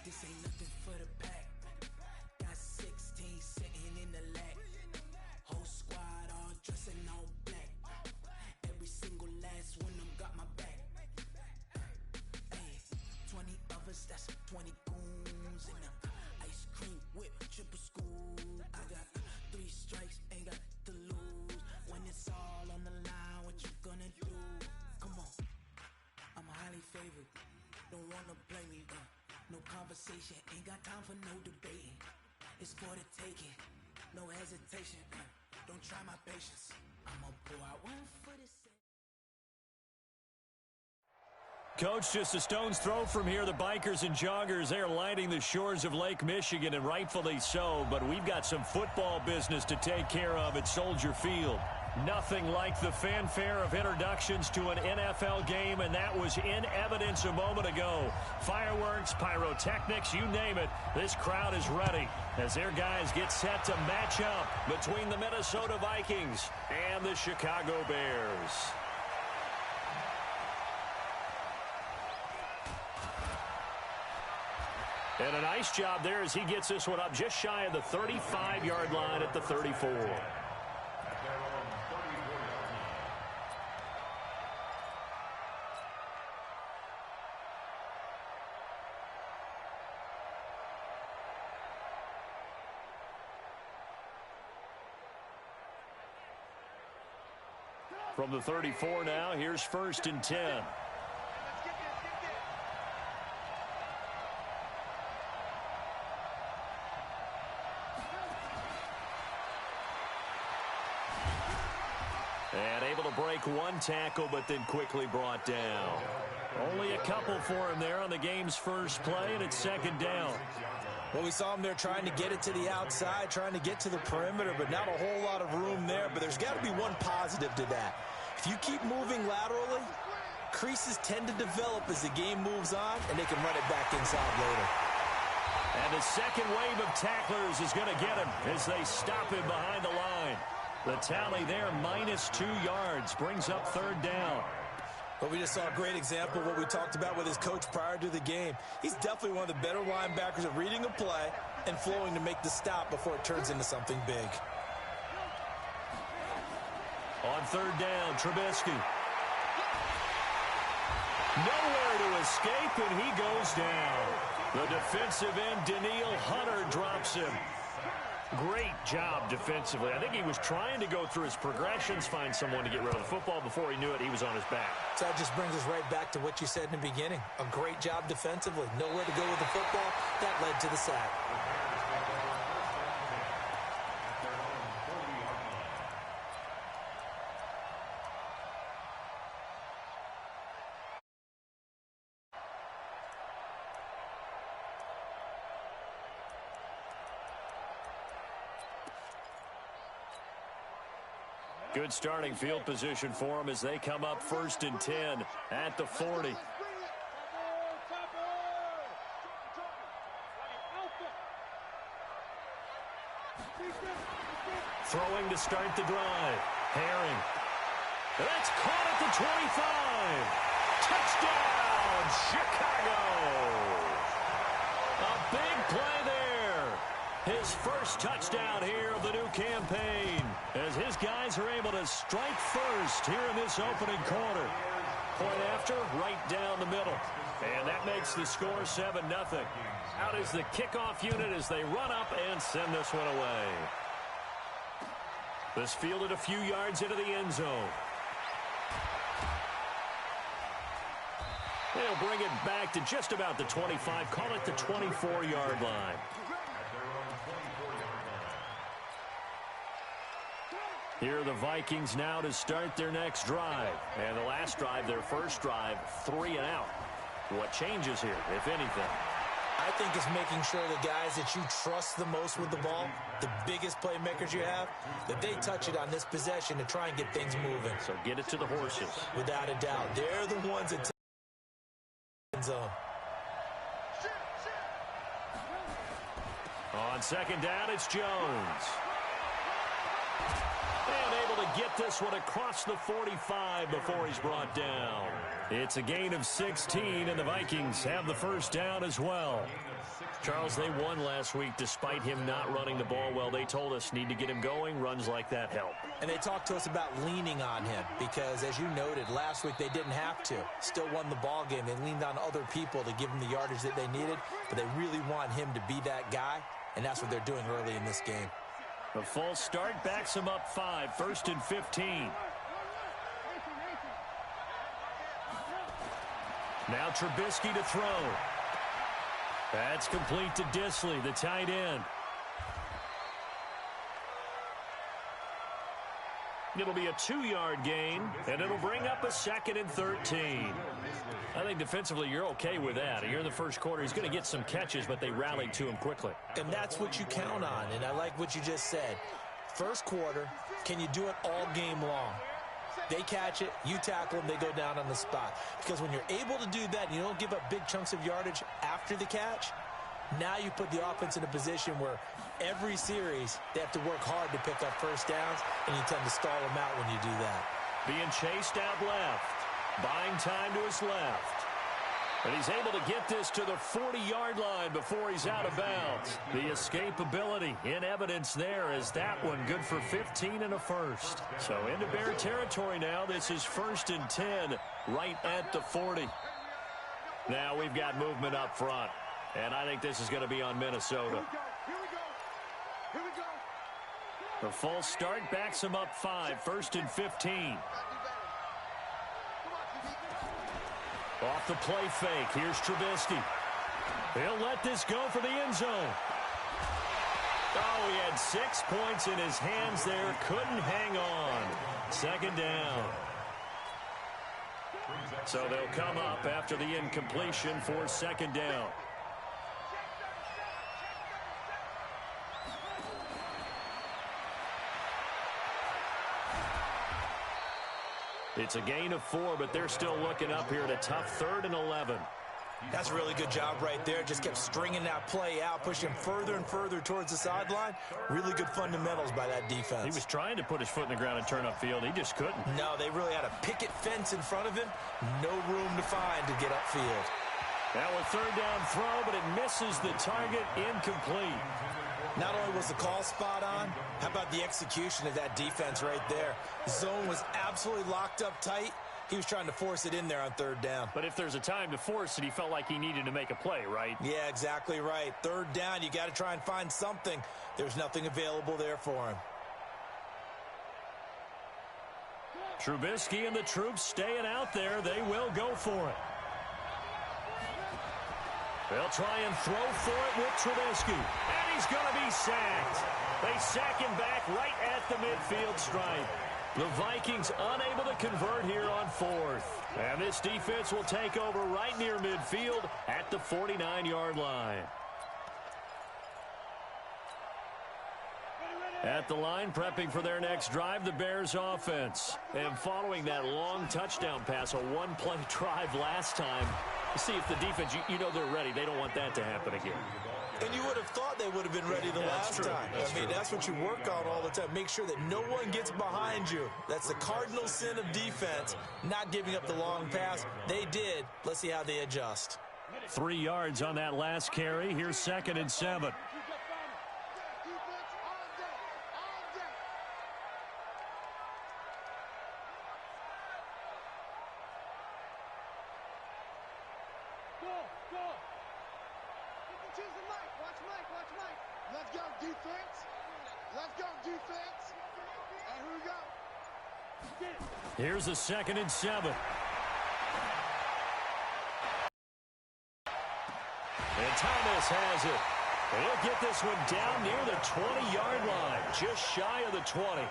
This ain't nothing for the pack. Got 16 sitting in the lag. Whole squad all dressing all black. Every single last one of them got my back. Hey, 20 of us, that's 20 goons in them. Ice cream whip, triple school. I got 3 strikes, ain't got to lose. When it's all on the line, what you gonna do? Come on, I'm highly favored. Don't wanna play me, no conversation, ain't got time for no debating. It's for the taking, no hesitation. Don't try my patience. I'ma pour out one for the sake. Coach, just a stone's throw from here. The bikers and joggers, they're lining the shores of Lake Michigan, and rightfully so. But we've got some football business to take care of at Soldier Field. Nothing like the fanfare of introductions to an NFL game, and that was in evidence a moment ago. Fireworks, pyrotechnics, you name it. This crowd is ready as their guys get set to match up between the Minnesota Vikings and the Chicago Bears. And a nice job there as he gets this one up just shy of the 35-yard line at the 34. From the 34 now, here's 1st and 10. And able to break one tackle, but then quickly brought down. Only a couple for him there on the game's first play, and it's 2nd down. Well, we saw him there trying to get it to the outside, trying to get to the perimeter, but not a whole lot of room there. But there's got to be one positive to that. If you keep moving laterally, creases tend to develop as the game moves on, and they can run it back inside later. And the second wave of tacklers is going to get him as they stop him behind the line. The tally there, -2 yards, brings up 3rd down. But we just saw a great example of what we talked about with his coach prior to the game. He's definitely one of the better linebackers at reading a play and flowing to make the stop before it turns into something big. On 3rd down, Trubisky. Nowhere to escape, and he goes down. The defensive end, Daniil Hunter, drops him. Great job defensively. I think he was trying to go through his progressions, find someone to get rid of the football. Before he knew it, he was on his back. So that just brings us right back to what you said in the beginning. A great job defensively. Nowhere to go with the football. That led to the sack. Good starting field position for them as they come up 1st and 10 at the 40. Throwing to start the drive. Herring. That's caught at the 25. Touchdown, Chicago! A big play there. His first touchdown here of the new campaign as his guys are able to strike first here in this opening quarter. Point after, right down the middle. And that makes the score 7-0. Out is the kickoff unit as they run up and send this one away. This fielded a few yards into the end zone. They'll bring it back to just about the 25. Call it the 24-yard line. Here are the Vikings now to start their next drive. And the last drive, their first drive, 3 and out. What changes here, if anything? I think it's making sure the guys that you trust the most with the ball, the biggest playmakers you have, that they touch it on this possession to try and get things moving. So get it to the horses. Without a doubt. They're the ones that take the end zone. On 2nd down, it's Jones. And able to to get this one across the 45 before he's brought down. It's a gain of 16, and the Vikings have the first down as well. Charles, they won last week despite him not running the ball well. They told us need to get him going. Runs like that help. And they talked to us about leaning on him because, as you noted, last week they didn't have to. Still won the ball game. They leaned on other people to give him the yardage that they needed, but they really want him to be that guy, and that's what they're doing early in this game. The false start backs him up 5, 1st and 15. Now Trubisky to throw. That's complete to Disley, the tight end. It'll be a 2-yard gain, and it'll bring up a 2nd and 13. I think defensively you're okay with that. Here in the first quarter, he's going to get some catches, but they rallied to him quickly. And that's what you count on, and I like what you just said. First quarter, can you do it all game long? They catch it, you tackle them, they go down on the spot. Because when you're able to do that and you don't give up big chunks of yardage after the catch, now you put the offense in a position where every series they have to work hard to pick up first downs, and you tend to stall them out when you do that. Being chased out left, buying time to his left. And he's able to get this to the 40-yard line before he's out of bounds. The escapability in evidence there is that one good for 15 and a first. So into Bear territory now. This is 1st and 10 right at the 40. Now we've got movement up front. And I think this is going to be on Minnesota. Here we go. The false start backs him up 5, 1st and 15. Off the play fake. Here's Trubisky. He'll let this go for the end zone. Oh, he had 6 points in his hands there. Couldn't hang on. 2nd down. So they'll come up after the incompletion for 2nd down. It's a gain of 4, but they're still looking up here at a tough 3rd and 11. That's a really good job right there. Just kept stringing that play out, pushing further and further towards the sideline. Really good fundamentals by that defense. He was trying to put his foot in the ground and turn upfield. He just couldn't. No, they really had a picket fence in front of him. No room to find to get upfield. Now a 3rd down throw, but it misses the target. Incomplete. Not only was the call spot on, how about the execution of that defense right there? The zone was absolutely locked up tight. He was trying to force it in there on 3rd down. But if there's a time to force it, he felt like he needed to make a play, right? Yeah, exactly right. 3rd down, you got to try and find something. There's nothing available there for him. Trubisky and the troops staying out there. They will go for it. They'll try and throw for it with Trubisky. And he's going to be sacked. They sack him back right at the midfield stripe. The Vikings unable to convert here on 4th. And this defense will take over right near midfield at the 49-yard line. At the line, prepping for their next drive, the Bears offense. And following that long touchdown pass, a one-play drive last time, to see if the defense, you know they're ready. They don't want that to happen again. And you would have thought they would have been ready the last time. That's what you work on all the time. Make sure that no one gets behind you. That's the cardinal sin of defense, not giving up the long pass. They did. Let's see how they adjust. 3 yards on that last carry. Here's 2nd and 7. Here's a 2nd and 7. And Thomas has it. He'll get this one down near the 20-yard line, just shy of the 20.